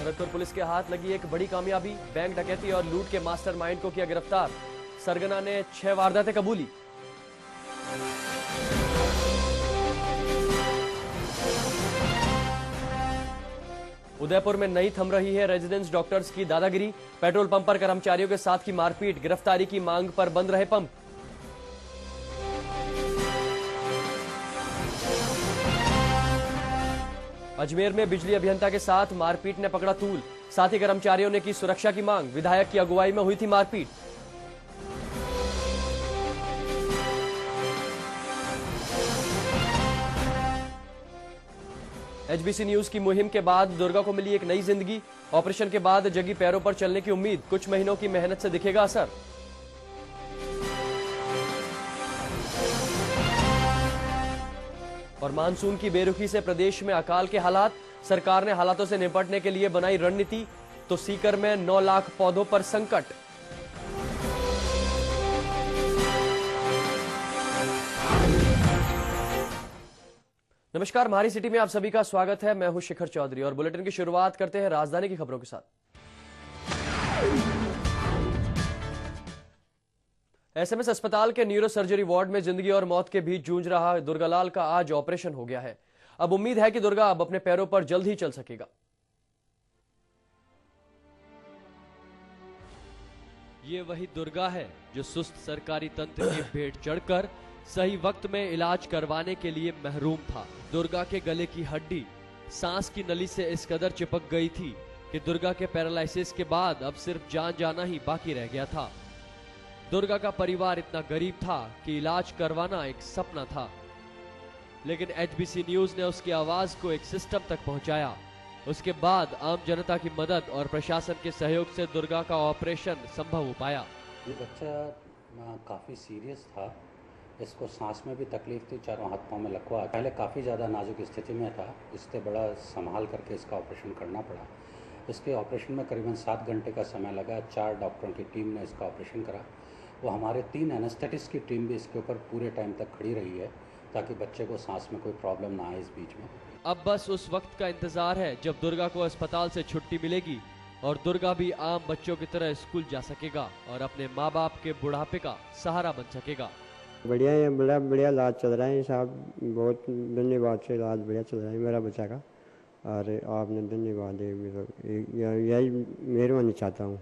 Bharatpur police के हाथ लगी एक बड़ी कामयाबी। बैंक डकैती और लूट के मास्टरमाइंड को किया गिरफ्तार। सरगना ने 6 वारदातें कबूली। उदयपुर में नहीं थम रही है रेजिडेंस डॉक्टर्स की दादागिरी। पेट्रोल पंप पर कर्मचारियों के साथ की मारपीट। गिरफ्तारी की मांग पर बंद रहे पंप। अजमेर में बिजली अभियंता के साथ मारपीट ने पकड़ा तूल। साथी कर्मचारियों ने की सुरक्षा की मांग। विधायक की अगुवाई में हुई थी मारपीट। एचबीसी न्यूज की मुहिम के बाद दुर्गा को मिली एक नई जिंदगी। ऑपरेशन के बाद जगी पैरों पर चलने की उम्मीद। कुछ महीनों की मेहनत से दिखेगा असर। और मानसून की बेरुखी से प्रदेश में अकाल के हालात। सरकार ने हालातों से निपटने के लिए बनाई रणनीति। तो सीकर में 9 लाख पौधों पर संकट। नमस्कार, हमारी सिटी में आप सभी का स्वागत है। मैं हूं शिखर चौधरी और बुलेटिन की शुरुआत करते हैं राजधानी की खबरों के साथ। एसएमएस अस्पताल के न्यूरो सर्जरी वार्ड में जिंदगी और मौत के बीच जूझ रहा दुर्गालाल का आज ऑपरेशन हो गया है। अब उम्मीद है कि दुर्गा अब अपने पैरों पर जल्द ही चल सकेगा। ये वही दुर्गा है जो सुस्त सरकारी तंत्र की भेंट चढ़कर सही वक्त में इलाज करवाने के लिए महरूम था। दुर्गा के गले की हड्डी सांस की नली से इस कदर चिपक गई थी कि दुर्गा के पैरालिसिस के बाद अब सिर्फ जान जाना ही बाकी रह गया था। दुर्गा का परिवार इतना गरीब था कि इलाज करवाना एक सपना था, लेकिन एचबीसी न्यूज ने उसकी आवाज को एक सिस्टम तक पहुंचाया। उसके बाद आम जनता की मदद और प्रशासन के सहयोग से दुर्गा का ऑपरेशन संभव हो पाया। ये बच्चा काफ़ी सीरियस था। इसको सांस में भी तकलीफ थी, चारों हाथ पाँव में लकवा। पहले काफ़ी ज़्यादा नाजुक स्थिति में था, इससे बड़ा संभाल करके इसका ऑपरेशन करना पड़ा। इसके ऑपरेशन में करीबन 7 घंटे का समय लगा। 4 डॉक्टरों की टीम ने इसका ऑपरेशन करा। वो हमारे 3 एनेस्थेटिस्ट की टीम भी इसके ऊपर पूरे टाइम तक खड़ी रही है ताकि बच्चे को सांस में कोई प्रॉब्लम ना आए इस बीच में। अब बस उस वक्त का इंतजार है जब दुर्गा को अस्पताल से छुट्टी मिलेगी और दुर्गा भी आम बच्चों की तरह स्कूल जा सकेगा और अपने माँ बाप के बुढ़ापे का सहारा बन सकेगा। बढ़िया है, बढ़िया इलाज चल रहा है साहब। बहुत धन्यवाद से इलाज बढ़िया चल रहा है मेरा बच्चा का। और आपने धन्यवाद, यही मेहरबानी चाहता हूँ।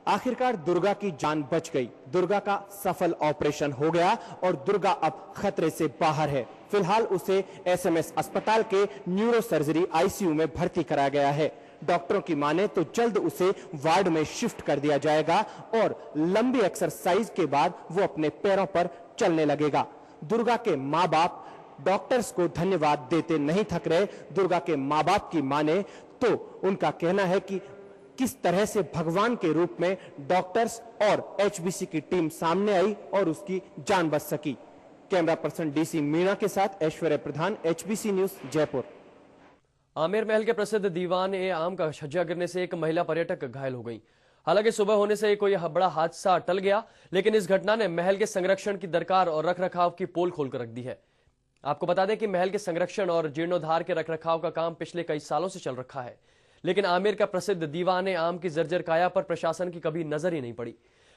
आखिरकार दुर्गा की जान बच गई। दुर्गा का सफल ऑपरेशन हो गया और दुर्गा अब खतरे से बाहर है। फिलहाल उसे एसएमएस अस्पताल के न्यूरो सर्जरी आईसीयू में भर्ती कराया गया है। डॉक्टरों की माने तो जल्द उसे वार्ड में शिफ्ट कर दिया जाएगा और लंबी एक्सरसाइज के बाद वो अपने पैरों पर चलने लगेगा। दुर्गा के माँ बाप डॉक्टर्स को धन्यवाद देते नहीं थक रहे। दुर्गा के माँ बाप की माने तो उनका कहना है कि किस तरह से भगवान के रूप में डॉक्टर्स और एचबीसी की टीम सामने आई और उसकी जान बच सकी। कैमरा पर्सन डीसी मीणा के साथ ऐश्वर्य प्रधान, एचबीसी न्यूज, जयपुर। आमेर महल के प्रसिद्ध दीवान ए आम का छज्जा गिरने से एक महिला पर्यटक घायल हो गई। हालांकि सुबह होने से कोई बड़ा हादसा टल गया, लेकिन इस घटना ने महल के संरक्षण की दरकार और रखरखाव की पोल खोलकर रख दी है। आपको बता दें कि महल के संरक्षण और जीर्णोद्धार के रखरखाव का काम पिछले कई सालों से चल रखा है, लेकिन आमेर का प्रसिद्ध दीवान ए आम की जर्जर काया पर प्रशासन की कभी नजर ही नहीं पड़ी।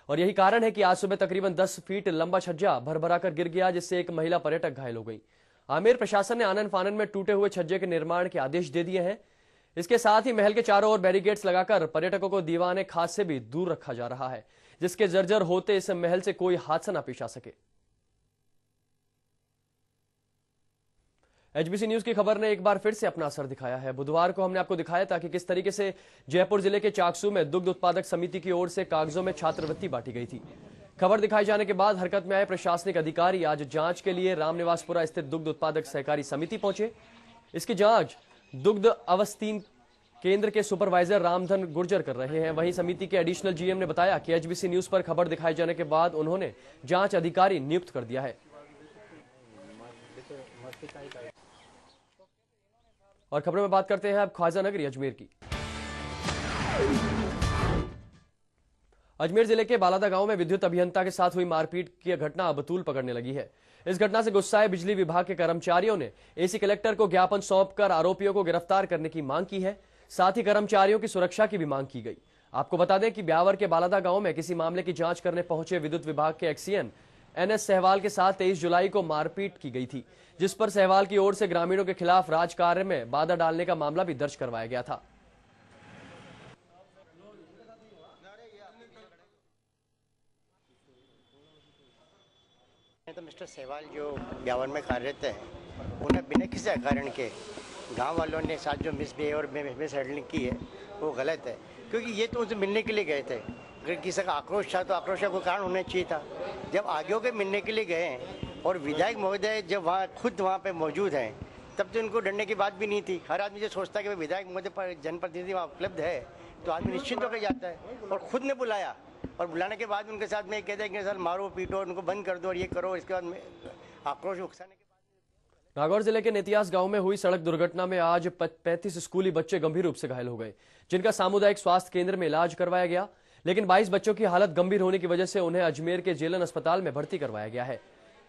और यही कारण है कि आज सुबह तकरीबन 10 फीट लंबा छज्जा भरभरा कर गिर गया, जिससे एक महिला पर्यटक घायल हो गई। आमेर प्रशासन ने आनन फानन में टूटे हुए छज्जे के निर्माण के आदेश दे दिए हैं। इसके साथ ही महल के चारों ओर बैरिकेड्स लगाकर पर्यटकों को दीवान ए खास से भी दूर रखा जा रहा है, जिसके जर्जर होते इस महल से कोई हादसा न पेश आ सके। एचबीसी न्यूज की खबर ने एक बार फिर से अपना असर दिखाया है। बुधवार को हमने आपको दिखाया था कि किस तरीके से जयपुर जिले के चाकसू में दुग्ध उत्पादक समिति की ओर से कागजों में छात्रवृत्ति बांटी गई थी। खबर दिखाए जाने के बाद हरकत में आए प्रशासनिक अधिकारी आज जांच के लिए रामनिवासपुरा स्थित दुग्ध उत्पादक सहकारी समिति पहुंचे। इसकी जांच दुग्ध अवस्थीन केंद्र के सुपरवाइजर रामधन गुर्जर कर रहे हैं। वहीं समिति के एडिशनल जीएम ने बताया कि एचबीसी न्यूज पर खबर दिखाए जाने के बाद उन्होंने जांच अधिकारी नियुक्त कर दिया है। और खबरों में बात करते हैं अब ख्वाजा नगरी अजमेर की। अजमेर जिले के बालादा गांव में विद्युत अभियंता के साथ हुई मारपीट की घटना अब तूल पकड़ने लगी है। इस घटना से गुस्साए बिजली विभाग के कर्मचारियों ने एसी कलेक्टर को ज्ञापन सौंपकर आरोपियों को गिरफ्तार करने की मांग की है। साथ ही कर्मचारियों की सुरक्षा की भी मांग की गई। आपको बता दें कि ब्यावर के बालादा गांव में किसी मामले की जांच करने पहुंचे विद्युत विभाग के एक्सीएन एनएस सहवाल के साथ 23 जुलाई को मारपीट की गई थी, जिस पर सहवाल की ओर से ग्रामीणों के खिलाफ राजकार्य में बाधा डालने का मामला भी दर्ज करवाया गया था। तो मिस्टर सहवाल जो ब्यावर में कार्यरत है, उन्हें बिना किसी कारण के गांव वालों ने साथ जो मिसबिहेव मिस हैंडलिंग की है वो गलत है, क्योंकि ये तो उनसे मिलने के लिए गए थे। अगर किसी का आक्रोश था तो आक्रोश का कोई कारण होना चाहिए था। जब आगे होकर मिलने के लिए गए और विधायक महोदय जब वहाँ खुद वहाँ पे मौजूद हैं, तब तो उनको डरने की बात भी नहीं थी। हर आदमी जो सोचता है कि विधायक महोदय पर जनप्रतिनिधि वहाँ उपलब्ध है तो आदमी निश्चिंत होकर जाता है, और खुद ने बुलाया और बुलाने के बाद उनके साथ में कहते हैं कि सर मारो पीटो, उनको बंद कर दो और ये करो। इसके बाद में आक्रोश उकसाने के बाद नागौर जिले के नेतियास गांव में हुई सड़क दुर्घटना में आज 35 स्कूली बच्चे गंभीर रूप से घायल हो गए, जिनका सामुदायिक स्वास्थ्य केंद्र में इलाज करवाया गया, लेकिन 22 बच्चों की हालत गंभीर होने की वजह से उन्हें अजमेर के जेलन अस्पताल में भर्ती करवाया गया है।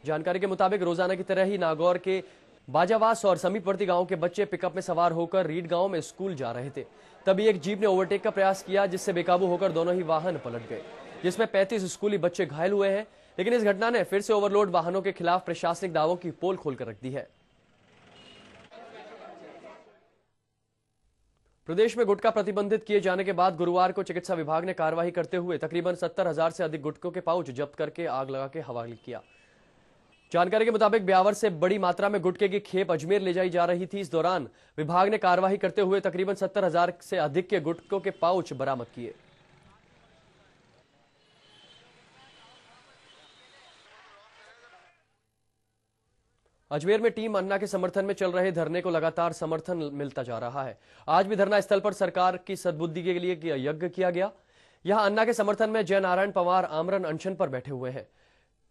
जानकारी के मुताबिक रोजाना की तरह ही नागौर के बाजावास और समीपवर्ती गांव के बच्चे पिकअप में सवार होकर रीड गांव में स्कूल जा रहे थे। तभी एक जीप ने ओवरटेक का प्रयास किया, जिससे बेकाबू होकर दोनों ही वाहन पलट गए, जिसमें 35 स्कूली बच्चे घायल हुए हैं। लेकिन इस घटना ने फिर से ओवरलोड वाहनों के खिलाफ प्रशासनिक दावों की पोल खोलकर रख दी है। प्रदेश में गुटखा प्रतिबंधित किए जाने के बाद गुरुवार को चिकित्सा विभाग ने कार्रवाई करते हुए तकरीबन 70,000 से अधिक गुटखों के पाउच जब्त करके आग लगा के हवाले किया। जानकारी के मुताबिक ब्यावर से बड़ी मात्रा में गुटखे की खेप अजमेर ले जाई जा रही थी। इस दौरान विभाग ने कार्रवाई करते हुए तकरीबन 70,000 से अधिक के गुटखों के पाउच बरामद किए। अजमेर में टीम अन्ना के समर्थन में चल रहे धरने को लगातार समर्थन मिलता जा रहा है। आज भी धरना स्थल पर सरकार की सद्बुद्धि के लिए यज्ञ किया गया। यहां अन्ना के समर्थन में जय नारायण पवार आमरण अनशन पर बैठे हुए हैं।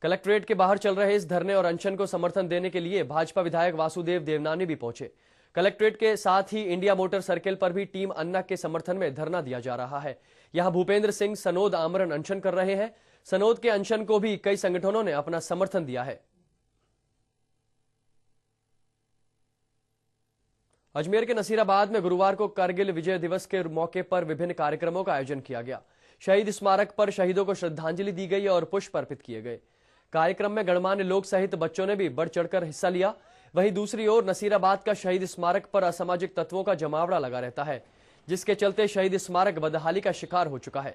कलेक्ट्रेट के बाहर चल रहे इस धरने और अनशन को समर्थन देने के लिए भाजपा विधायक वासुदेव देवनानी भी पहुंचे। कलेक्ट्रेट के साथ ही इंडिया मोटर सर्किल पर भी टीम अन्ना के समर्थन में धरना दिया जा रहा है। यहां भूपेंद्र सिंह सनोद आमरण अनशन कर रहे हैं। सनोद के अनशन को भी कई संगठनों ने अपना समर्थन दिया है। अजमेर के नसीराबाद में गुरुवार को करगिल विजय दिवस के मौके पर विभिन्न कार्यक्रमों का आयोजन किया गया। शहीद स्मारक पर शहीदों को श्रद्धांजलि दी गई और पुष्प अर्पित किए गए। कार्यक्रम में गणमान्य लोग सहित बच्चों ने भी बढ़ चढ़कर हिस्सा लिया। वहीं दूसरी ओर नसीराबाद का शहीद स्मारक पर असामाजिक तत्वों का जमावड़ा लगा रहता है, जिसके चलते शहीद स्मारक बदहाली का शिकार हो चुका है।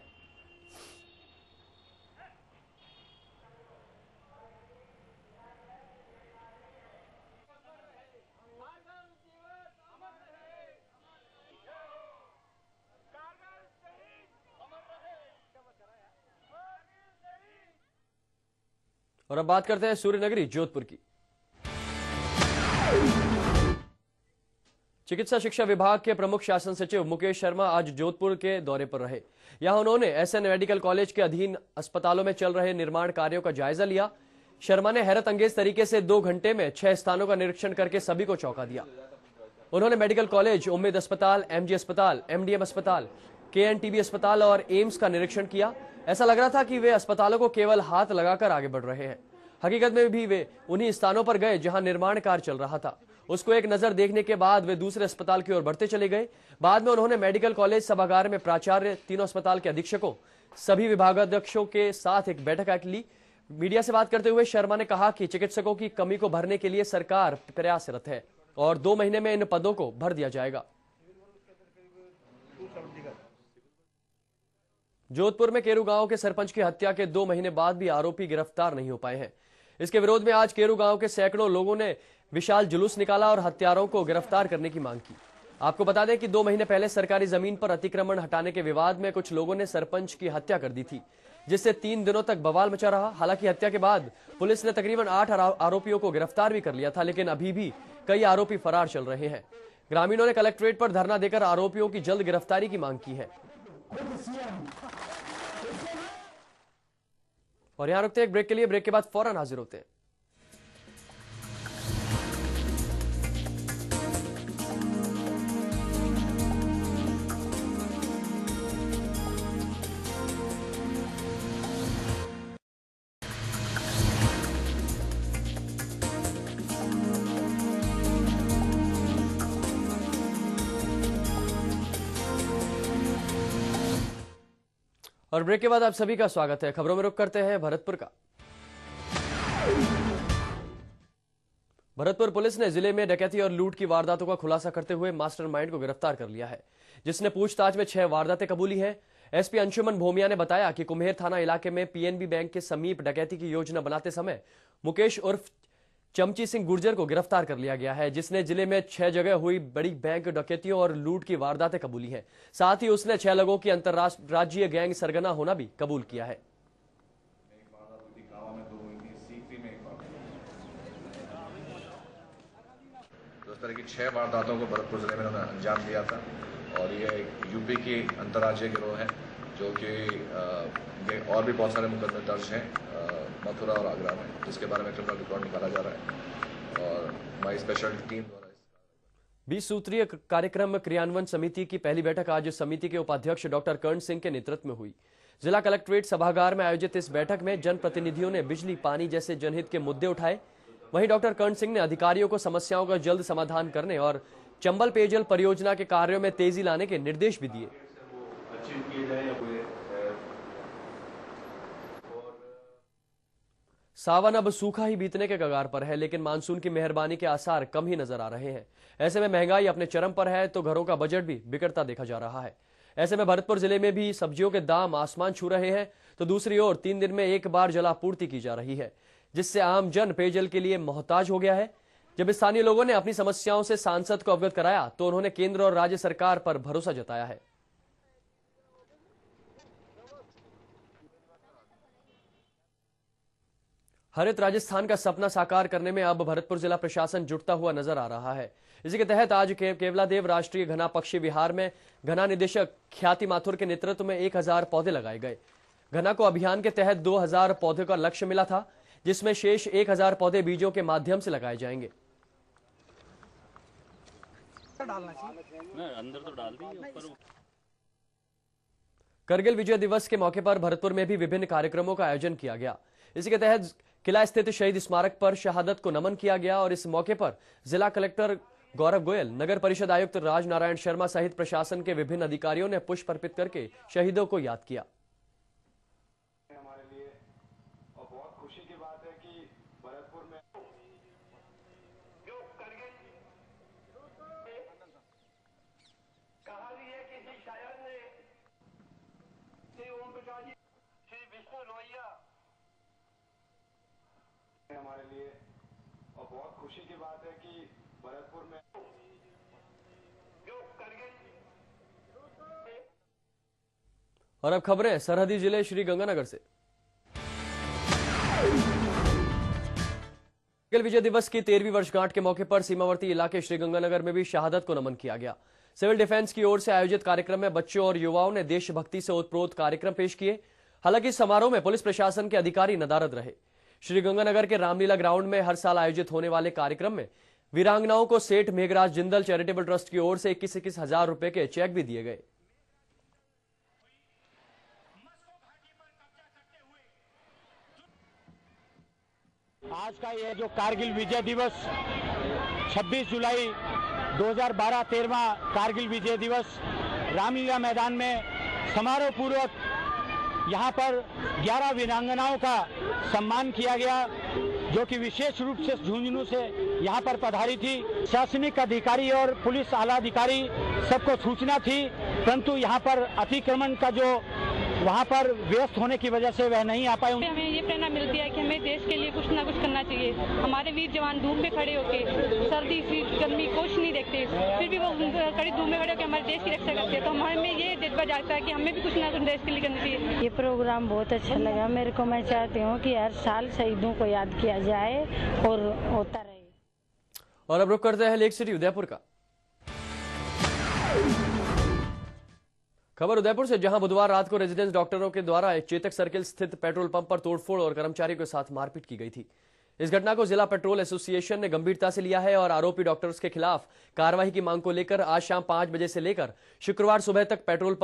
और अब बात करते हैं सूर्यनगरी जोधपुर की। चिकित्सा शिक्षा विभाग के प्रमुख शासन सचिव मुकेश शर्मा आज जोधपुर के दौरे पर रहे। यहां उन्होंने एसएन मेडिकल कॉलेज के अधीन अस्पतालों में चल रहे निर्माण कार्यों का जायजा लिया। शर्मा ने हैरत अंगेज तरीके से 2 घंटे में 6 स्थानों का निरीक्षण करके सभी को चौंका दिया। उन्होंने मेडिकल कॉलेज, उम्मीद अस्पताल, एमजी अस्पताल, एमडीएम अस्पताल, केएनटीबी अस्पताल और एम्स का निरीक्षण किया। ऐसा लग रहा था कि वे अस्पतालों को केवल हाथ लगाकर आगे बढ़ रहे हैं। हकीकत में भी वे उन्हीं स्थानों पर गए जहां निर्माण कार्य चल रहा था। उसको एक नजर देखने के बाद वे दूसरे अस्पताल की ओर बढ़ते चले गए। बाद में उन्होंने मेडिकल कॉलेज सभागार में प्राचार्य, तीनों अस्पताल के अधीक्षकों, सभी विभागाध्यक्षों के साथ एक बैठक ली। मीडिया से बात करते हुए शर्मा ने कहा कि चिकित्सकों की कमी को भरने के लिए सरकार प्रयासरत है और 2 महीने में इन पदों को भर दिया जाएगा। जोधपुर में केरू गांव के सरपंच की हत्या के 2 महीने बाद भी आरोपी गिरफ्तार नहीं हो पाए हैं। इसके विरोध में आज केरू गांव के सैकड़ों लोगों ने विशाल जुलूस निकाला और हत्यारों को गिरफ्तार करने की मांग की। आपको बता दें कि 2 महीने पहले सरकारी जमीन पर अतिक्रमण हटाने के विवाद में कुछ लोगों ने सरपंच की हत्या कर दी थी, जिससे 3 दिनों तक बवाल मचा रहा। हालांकि हत्या के बाद पुलिस ने तकरीबन 8 आरोपियों को गिरफ्तार भी कर लिया था, लेकिन अभी भी कई आरोपी फरार चल रहे हैं। ग्रामीणों ने कलेक्ट्रेट पर धरना देकर आरोपियों की जल्द गिरफ्तारी की मांग की है। और यहां रुकते हैं एक ब्रेक के लिए। ब्रेक के बाद फौरन हाजिर होते हैं। और ब्रेक के बाद आप सभी का स्वागत है। खबरों में रुख करते हैं भरतपुर का। भरतपुर पुलिस ने जिले में डकैती और लूट की वारदातों का खुलासा करते हुए मास्टरमाइंड को गिरफ्तार कर लिया है, जिसने पूछताछ में 6 वारदातें कबूली हैं। एसपी अंशुमन भोमिया ने बताया कि कुम्हेर थाना इलाके में पीएनबी बैंक के समीप डकैती की योजना बनाते समय मुकेश उर्फ चमची सिंह गुर्जर को गिरफ्तार कर लिया गया है, जिसने जिले में 6 जगह हुई बड़ी बैंक डकैतियों और लूट की वारदातें कबूली हैं। साथ ही उसने 6 लोगों की अंतरराज्यीय गैंग सरगना होना भी कबूल किया है। तो इस तरह की 6 वारदातों को भरतपुर जिले में उन्होंने अंजाम दिया था और ये यूपी की अंतर्राज्यीय गिरोह है, जो कि और भी बहुत सारे मुकदमे दर्ज हैं मथुरा और आगरा में, जिसके बारे में क्रिमिनल रिकॉर्ड निकाला जा रहा है और हमारी स्पेशल टीम द्वारा 20 सूत्रीय कार्यक्रम क्रियान्वयन समिति की पहली बैठक आज समिति के उपाध्यक्ष डॉक्टर कर्ण सिंह के नेतृत्व में हुई। जिला कलेक्ट्रेट सभागार में आयोजित इस बैठक में जनप्रतिनिधियों ने बिजली, पानी जैसे जनहित के मुद्दे उठाए। वहीं डॉक्टर कर्ण सिंह ने अधिकारियों को समस्याओं का जल्द समाधान करने और चंबल पेयजल परियोजना के कार्यों में तेजी लाने के निर्देश भी दिए। सावन अब सूखा ही बीतने के कगार पर है, लेकिन मानसून की मेहरबानी के आसार कम ही नजर आ रहे हैं। ऐसे में महंगाई अपने चरम पर है तो घरों का बजट भी बिगड़ता देखा जा रहा है। ऐसे में भरतपुर जिले में भी सब्जियों के दाम आसमान छू रहे हैं, तो दूसरी ओर 3 दिन में एक बार जलापूर्ति की जा रही है, जिससे आम जन पेयजल के लिए मोहताज हो गया है। जब स्थानीय लोगों ने अपनी समस्याओं से सांसद को अवगत कराया तो उन्होंने केंद्र और राज्य सरकार पर भरोसा जताया है। हरित राजस्थान का सपना साकार करने में अब भरतपुर जिला प्रशासन जुटता हुआ नजर आ रहा है। इसी के तहत आज केवलादेव राष्ट्रीय घना पक्षी विहार में घना निदेशक ख्याति माथुर के नेतृत्व में 1000 पौधे लगाए गए। घना को अभियान के तहत 2000 पौधे का लक्ष्य मिला था, जिसमें शेष 1000 पौधे बीजों के माध्यम से लगाए जाएंगे। करगिल विजय दिवस के मौके पर भरतपुर में भी विभिन्न कार्यक्रमों का आयोजन किया गया। इसी के तहत किला स्थित शहीद स्मारक पर शहादत को नमन किया गया और इस मौके पर जिला कलेक्टर गौरव गोयल, नगर परिषद आयुक्त राज नारायण शर्मा सहित प्रशासन के विभिन्न अधिकारियों ने पुष्प अर्पित करके शहीदों को याद किया। हमारे लिए और बहुत खुशी की बात है कि भरतपुर में जो करगिल कहानी है कि श्री शायर ने श्री ओम प्रकाश जी, श्री विष्णु लोहिया, हमारे लिए और बहुत खुशी की बात है कि भरतपुर में जो करगिल। और अब खबरें सरहदी जिले श्रीगंगानगर से। करगिल विजय दिवस की 13वीं वर्षगांठ के मौके पर सीमावर्ती इलाके श्रीगंगानगर में भी शहादत को नमन किया गया। सिविल डिफेंस की ओर से आयोजित कार्यक्रम में बच्चों और युवाओं ने देशभक्ति से ओतप्रोत कार्यक्रम पेश किए। हालांकि इस समारोह में पुलिस प्रशासन के अधिकारी नदारद रहे। श्रीगंगानगर के रामलीला ग्राउंड में हर साल आयोजित होने वाले कार्यक्रम में वीरांगनाओं को सेठ मेघराज जिंदल चैरिटेबल ट्रस्ट की ओर से 21-21 हजार रुपए के चेक भी दिए गए। आज का यह जो कारगिल विजय दिवस 26 जुलाई 2012 13वां कारगिल विजय दिवस रामलीला मैदान में समारोह पूर्वक यहाँ पर 11 वीरांगनाओं का सम्मान किया गया, जो कि विशेष रूप से झुंझुनू से यहाँ पर पधारी थी। प्रशासनिक अधिकारी और पुलिस आला अधिकारी सबको सूचना थी, परंतु यहाँ पर अतिक्रमण का जो वहाँ पर व्यस्त होने की वजह से वह नहीं आ पाए। हमें ये प्रेरणा मिलती है कि हमें देश के लिए कुछ ना कुछ करना चाहिए। हमारे वीर जवान धूप में खड़े होकर सर्दी शीत गर्मी कुछ नहीं देखते, फिर भी वो कड़ी धूप में खड़े होकर हमारे देश की रक्षा करते हैं। तो हमें ये जज्बा जागता है कि हमें भी कुछ ना कुछ देश के लिए करना चाहिए। ये प्रोग्राम बहुत अच्छा लगा मेरे को। मैं चाहती हूँ कि हर साल शहीदों को याद किया जाए और होता रहे। और अब रुक करते हैं लेक सिटी उदयपुर का। खबर उदयपुर से, जहां बुधवार रात को रेजिडेंस डॉक्टरों के द्वारा चेतक सर्किल स्थित पेट्रोल पंप पर तोड़फोड़ और कर्मचारियों के साथ मारपीट की गई थी। इस घटना को जिला पेट्रोल एसोसिएशन ने गंभीरता से लिया है और आरोपी डॉक्टर्स के खिलाफ कार्रवाई की मांग को लेकर आज शाम 5 बजे से लेकर शुक्रवार सुबह तक पेट्रोल